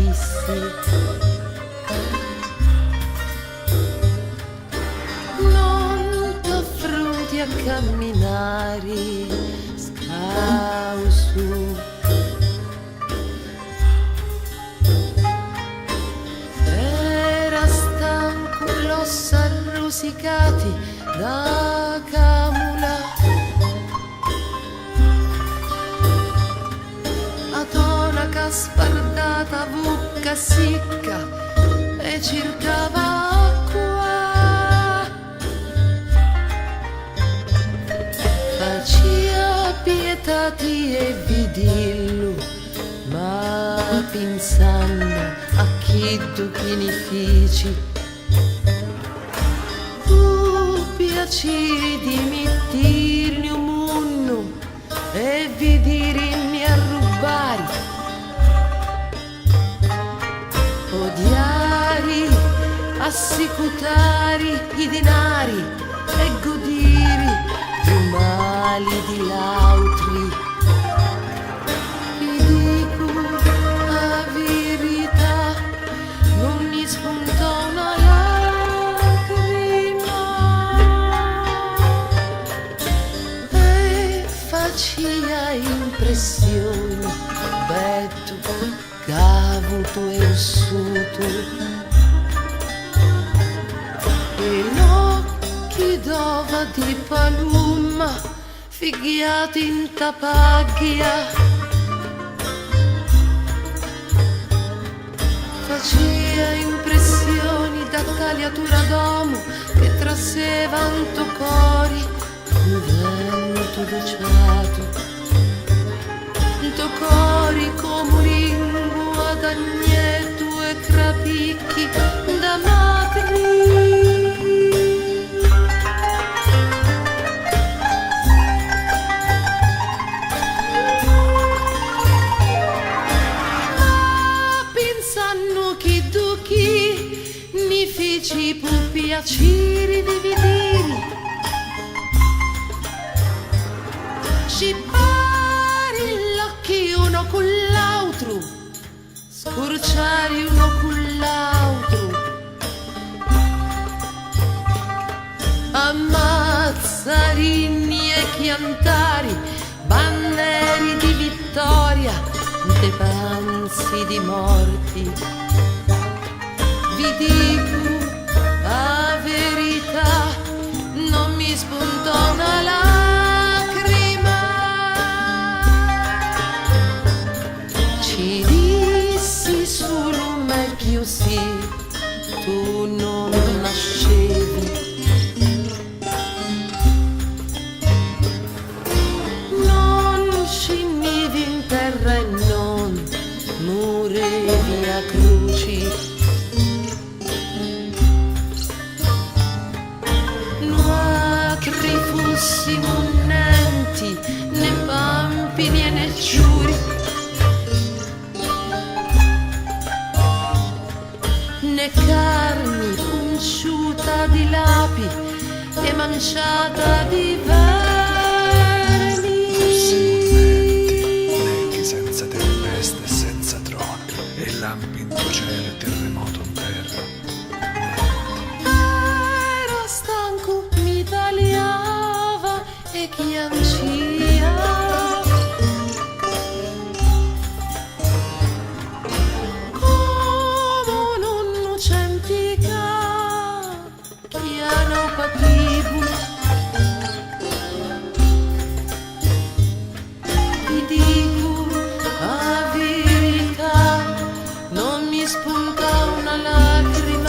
dissi: non t'affronti a camminare scausu, era stanco, l'ossa arrosicati da camula, a tonaca spardata, bucca sicca e cercava acqua, faccia pietati e vidillo, ma pensando a chi tu benefici, piacere di mettermi un munno e vedermi a rubare, odiare, assicutare i denari e godere i mali di l'altri. Vi dico la verità, non mi spuntò una faccia impressione, betto, cavuto e ossuto, e l'occhi d'ova di palumma, fighiati in tapaglia, faceva impressioni da tagliatura d'uomo che trassevanto cori, un vento dociato, cori come lingua d'agnetto e crapicchi da matri. Ma pensando che tu chi mi feci più piacere di vedere, ci pari l'occhi uno con l'altro, scorciare uno con l'altro, ammazzarini e chiantari, banneri di vittoria, de panzi di morti. Vi dico la verità, non mi spuntò una lacrima, ci dissi solo meglio sì, tu non nascevi. Non scendevi in terra e non morivi a cruci. Fossi munnenti né pampini né giuri, né carni punciuta di lapi e manciata di vermi. Lei che senza tempesta e senza trono, e lampi in tuo cielo e terremoto in terra. Era stanco, mi tagliava e chiancia, come un innocente che hanno patito. Vi dico la verità, non mi spunta una lacrima.